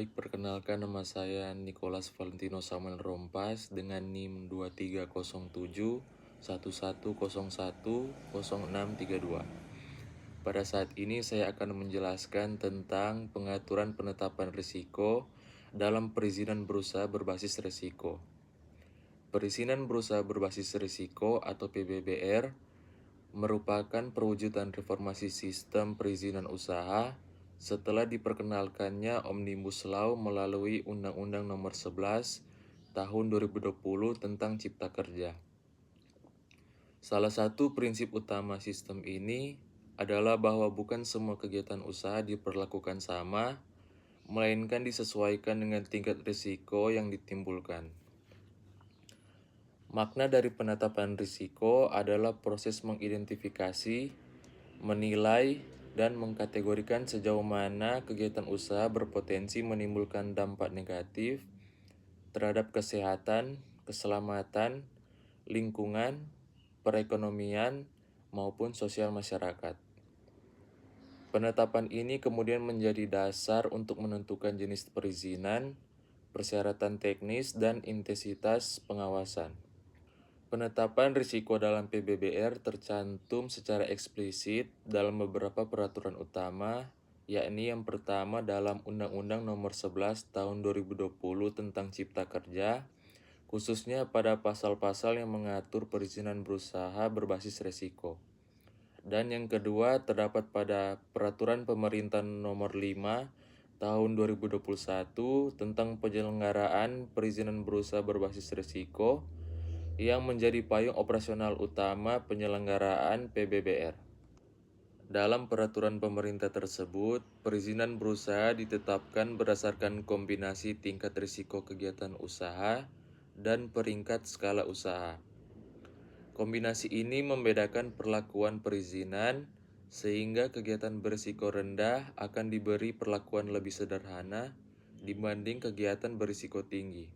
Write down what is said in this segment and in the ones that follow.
Baik, perkenalkan nama saya Nicholas Valentino Samuel Rompas dengan NIM 230711010632. Pada saat ini saya akan menjelaskan tentang pengaturan penetapan risiko dalam perizinan berusaha berbasis risiko. Perizinan berusaha berbasis risiko atau PBBR merupakan perwujudan reformasi sistem perizinan usaha setelah diperkenalkannya Omnibus Law melalui Undang-Undang Nomor 11 Tahun 2020 tentang Cipta Kerja. Salah satu prinsip utama sistem ini adalah bahwa bukan semua kegiatan usaha diperlakukan sama, melainkan disesuaikan dengan tingkat risiko yang ditimbulkan. Makna dari penetapan risiko adalah proses mengidentifikasi, menilai, dan mengkategorikan sejauh mana kegiatan usaha berpotensi menimbulkan dampak negatif terhadap kesehatan, keselamatan, lingkungan, perekonomian, maupun sosial masyarakat. Penetapan ini kemudian menjadi dasar untuk menentukan jenis perizinan, persyaratan teknis, dan intensitas pengawasan. Penetapan risiko dalam PBBR tercantum secara eksplisit dalam beberapa peraturan utama, yakni yang pertama dalam Undang-Undang Nomor 11 Tahun 2020 tentang Cipta Kerja, khususnya pada pasal-pasal yang mengatur perizinan berusaha berbasis risiko. Dan yang kedua terdapat pada Peraturan Pemerintah Nomor 5 Tahun 2021 tentang penyelenggaraan perizinan berusaha berbasis risiko yang menjadi payung operasional utama penyelenggaraan PBBR. Dalam peraturan pemerintah tersebut, perizinan berusaha ditetapkan berdasarkan kombinasi tingkat risiko kegiatan usaha dan peringkat skala usaha. Kombinasi ini membedakan perlakuan perizinan sehingga kegiatan berisiko rendah akan diberi perlakuan lebih sederhana dibanding kegiatan berisiko tinggi.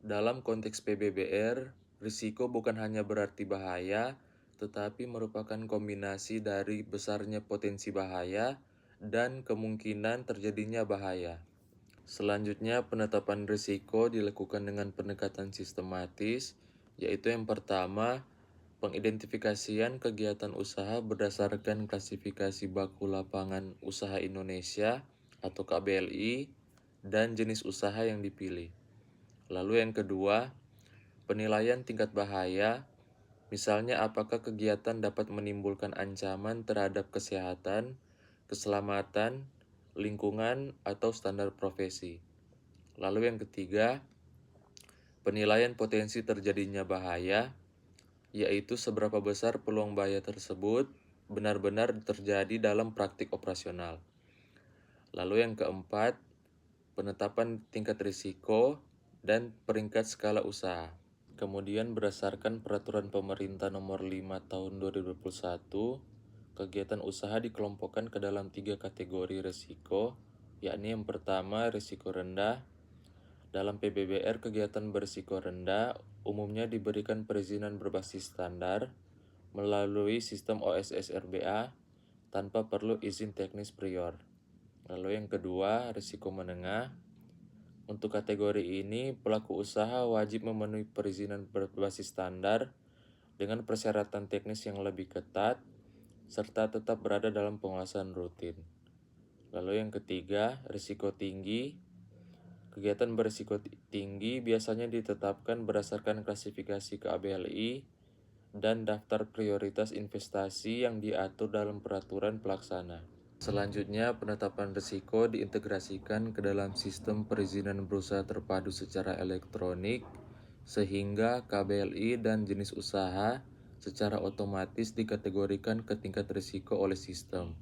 Dalam konteks PBBR, risiko bukan hanya berarti bahaya, tetapi merupakan kombinasi dari besarnya potensi bahaya dan kemungkinan terjadinya bahaya. Selanjutnya, penetapan risiko dilakukan dengan pendekatan sistematis, yaitu yang pertama, pengidentifikasian kegiatan usaha berdasarkan klasifikasi baku lapangan usaha Indonesia atau KBLI dan jenis usaha yang dipilih. Lalu yang kedua, penilaian tingkat bahaya, misalnya apakah kegiatan dapat menimbulkan ancaman terhadap kesehatan, keselamatan, lingkungan, atau standar profesi. Lalu yang ketiga, penilaian potensi terjadinya bahaya, yaitu seberapa besar peluang bahaya tersebut benar-benar terjadi dalam praktik operasional. Lalu yang keempat, penetapan tingkat risiko dan peringkat skala usaha. Kemudian berdasarkan Peraturan Pemerintah Nomor 5 Tahun 2021, kegiatan usaha dikelompokkan ke dalam 3 kategori risiko, yakni yang pertama risiko rendah. Dalam PBBR, kegiatan berisiko rendah umumnya diberikan perizinan berbasis standar melalui sistem OSS RBA tanpa perlu izin teknis prior. Lalu yang kedua, risiko menengah. Untuk kategori ini, pelaku usaha wajib memenuhi perizinan berbasis standar dengan persyaratan teknis yang lebih ketat, serta tetap berada dalam pengawasan rutin. Lalu yang ketiga, risiko tinggi. Kegiatan berisiko tinggi biasanya ditetapkan berdasarkan klasifikasi KBLI dan daftar prioritas investasi yang diatur dalam peraturan pelaksana. Selanjutnya, penetapan risiko diintegrasikan ke dalam sistem perizinan berusaha terpadu secara elektronik, sehingga KBLI dan jenis usaha secara otomatis dikategorikan ke tingkat risiko oleh sistem.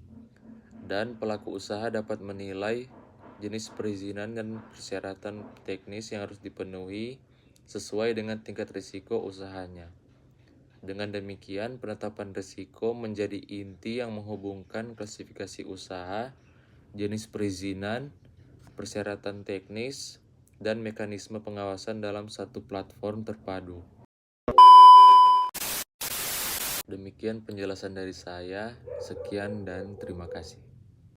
Dan pelaku usaha dapat menilai jenis perizinan dan persyaratan teknis yang harus dipenuhi sesuai dengan tingkat risiko usahanya. Dengan demikian, penetapan risiko menjadi inti yang menghubungkan klasifikasi usaha, jenis perizinan, persyaratan teknis, dan mekanisme pengawasan dalam satu platform terpadu. Demikian penjelasan dari saya. Sekian dan terima kasih.